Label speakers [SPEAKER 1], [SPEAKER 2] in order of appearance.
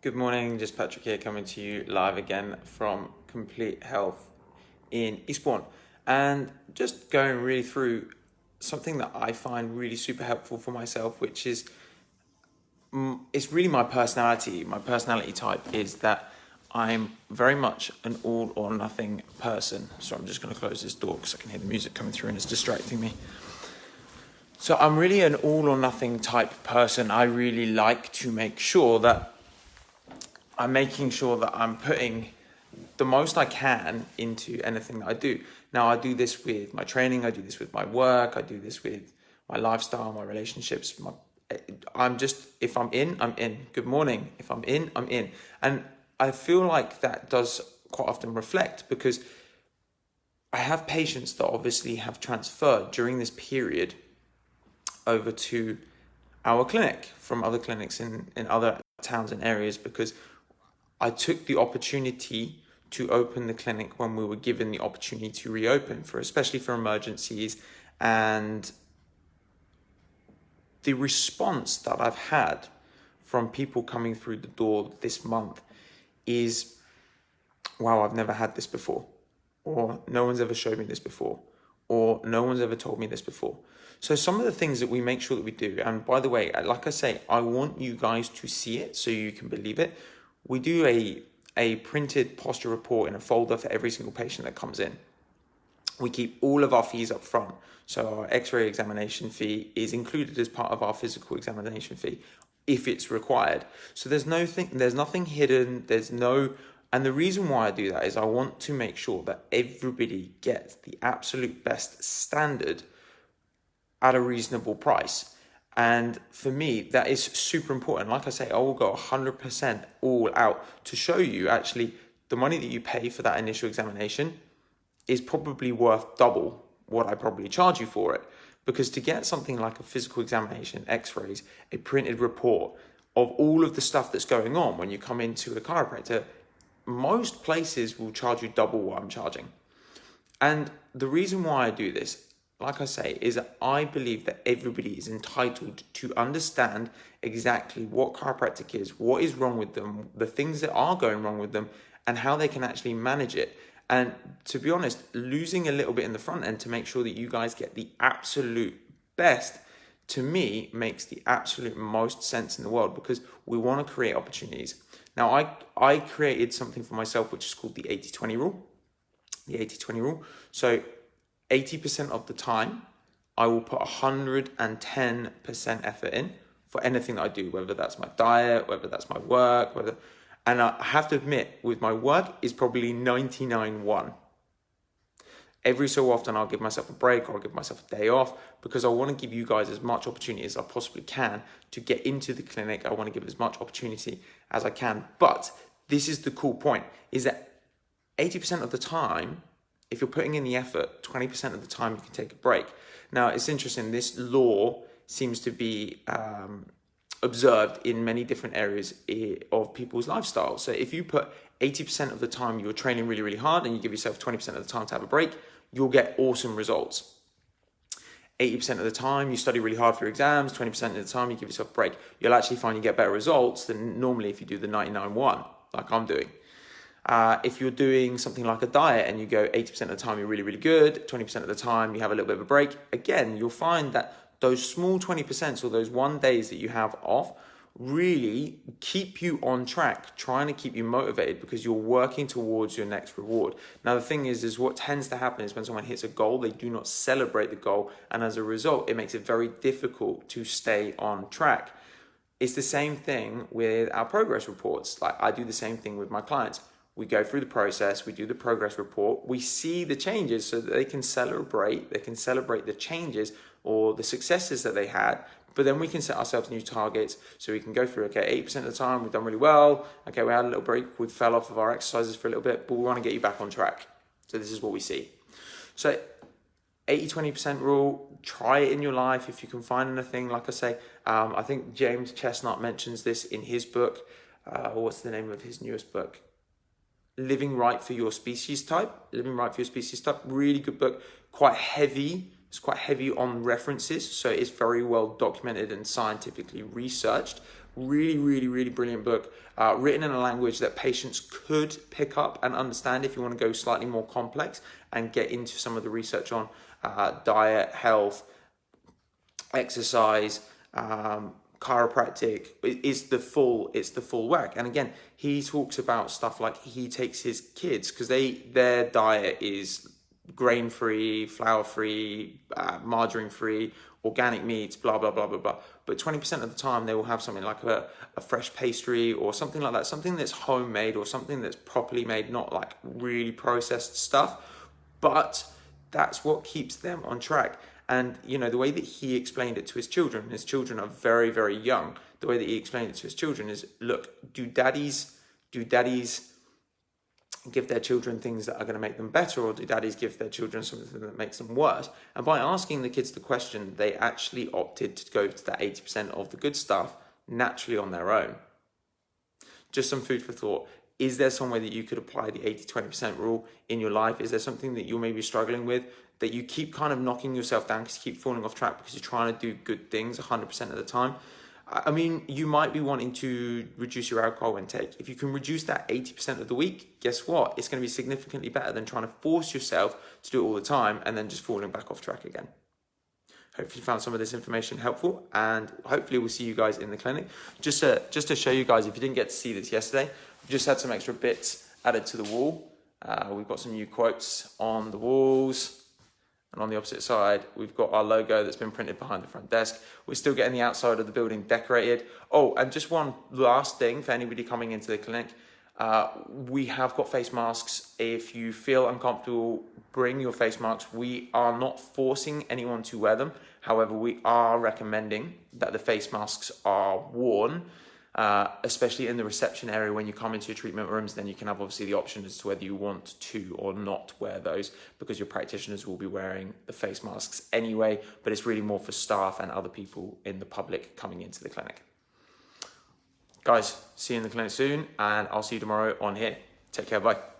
[SPEAKER 1] Good morning, just Patrick here coming to you live again from Complete Health in Eastbourne, and just going really through something that I find really super helpful for myself, which is it's really my personality. My personality type is that I'm very much an all or nothing person. So I'm just going to close this door because I can hear the music coming through and it's distracting me. So I'm really an all or nothing type person. I really like to make sure that I'm making sure that I'm putting the most I can into anything that I do. Now, I do this with my training, I do this with my work, I do this with my lifestyle, my relationships. If I'm in, I'm in. Good morning. If I'm in, I'm in. And I feel like that does quite often reflect because I have patients that obviously have transferred during this period over to our clinic from other clinics in other towns and areas because I took the opportunity to open the clinic when we were given the opportunity to reopen, especially for emergencies. And the response that I've had from people coming through the door this month is, wow, I've never had this before, or no one's ever showed me this before, or no one's ever told me this before. So some of the things that we make sure that we do, and by the way, like I say, I want you guys to see it so you can believe it. We do a printed posture report in a folder for every single patient that comes in. We keep all of our fees up front. So our x-ray examination fee is included as part of our physical examination fee if it's required. So there's nothing hidden, and the reason why I do that is I want to make sure that everybody gets the absolute best standard at a reasonable price. And for me, that is super important. Like I say, I will go 100% all out to show you actually the money that you pay for that initial examination is probably worth double what I probably charge you for it. Because to get something like a physical examination, x-rays, a printed report of all of the stuff that's going on when you come into a chiropractor, most places will charge you double what I'm charging. And the reason why I do this, like I say, is that I believe that everybody is entitled to understand exactly what chiropractic is, what is wrong with them, the things that are going wrong with them, and how they can actually manage it. And to be honest, losing a little bit in the front end to make sure that you guys get the absolute best, to me, makes the absolute most sense in the world because we want to create opportunities. Now, I created something for myself, which is called the 80-20 rule. The 80-20 rule. So 80% of the time, I will put 110% effort in for anything that I do, whether that's my diet, whether that's my work, and I have to admit, with my work, is probably 99-1. Every so often, I'll give myself a break or I'll give myself a day off because I want to give you guys as much opportunity as I possibly can to get into the clinic. I want to give as much opportunity as I can. But this is the cool point, is that 80% of the time, if you're putting in the effort, 20% of the time you can take a break. Now, it's interesting, this law seems to be observed in many different areas of people's lifestyle. So if you put 80% of the time you're training really, really hard and you give yourself 20% of the time to have a break, you'll get awesome results. 80% of the time you study really hard for your exams, 20% of the time you give yourself a break. You'll actually find you get better results than normally if you do the 99-1, like I'm doing. If you're doing something like a diet and you go 80% of the time you're really, really good, 20% of the time you have a little bit of a break, again, you'll find that those small 20% or those 1 days that you have off really keep you on track, trying to keep you motivated because you're working towards your next reward. Now, the thing is what tends to happen is when someone hits a goal, they do not celebrate the goal. And as a result, it makes it very difficult to stay on track. It's the same thing with our progress reports. Like I do the same thing with my clients. We go through the process, we do the progress report, we see the changes so that they can celebrate the changes or the successes that they had, but then we can set ourselves new targets so we can go through, okay, 8% of the time we've done really well, okay, we had a little break, we fell off of our exercises for a little bit, but we want to get you back on track. So this is what we see. So 80-20% rule, try it in your life if you can find anything. Like I say, I think James Chestnut mentions this in his book, what's the name of his newest book? Living Right for Your Species Type. Really good book, quite heavy. It's quite heavy on references, so it's very well documented and scientifically researched. Really, really, really brilliant book, written in a language that patients could pick up and understand if you want to go slightly more complex and get into some of the research on diet, health, exercise, chiropractic. It's the full work. And again, he talks about stuff like he takes his kids, because their diet is grain-free, flour-free, margarine-free, organic meats, blah, blah, blah, blah, blah. But 20% of the time they will have something like a fresh pastry or something like that, something that's homemade or something that's properly made, not like really processed stuff. But that's what keeps them on track. And, you know, the way that he explained it to his children are very, very young. The way that he explained it to his children is, look, do daddies give their children things that are going to make them better, or do daddies give their children something that makes them worse? And by asking the kids the question, they actually opted to go to that 80% of the good stuff naturally on their own. Just some food for thought. Is there some way that you could apply the 80-20% rule in your life? Is there something that you're maybe struggling with, that you keep kind of knocking yourself down because you keep falling off track because you're trying to do good things 100% of the time? I mean, you might be wanting to reduce your alcohol intake. If you can reduce that 80% of the week, guess what? It's going to be significantly better than trying to force yourself to do it all the time and then just falling back off track again. Hopefully you found some of this information helpful, and hopefully we'll see you guys in the clinic. Just to show you guys, if you didn't get to see this yesterday, we've just had some extra bits added to the wall. We've got some new quotes on the walls. And on the opposite side, we've got our logo that's been printed behind the front desk. We're still getting the outside of the building decorated. Oh, and just one last thing for anybody coming into the clinic. We have got face masks. If you feel uncomfortable, bring your face masks. We are not forcing anyone to wear them. However, we are recommending that the face masks are worn, especially in the reception area when you come into your treatment rooms. Then you can have obviously the option as to whether you want to or not wear those, because your practitioners will be wearing the face masks anyway, but it's really more for staff and other people in the public coming into the clinic. Guys, see you in the clinic soon, and I'll see you tomorrow on here. Take care, bye.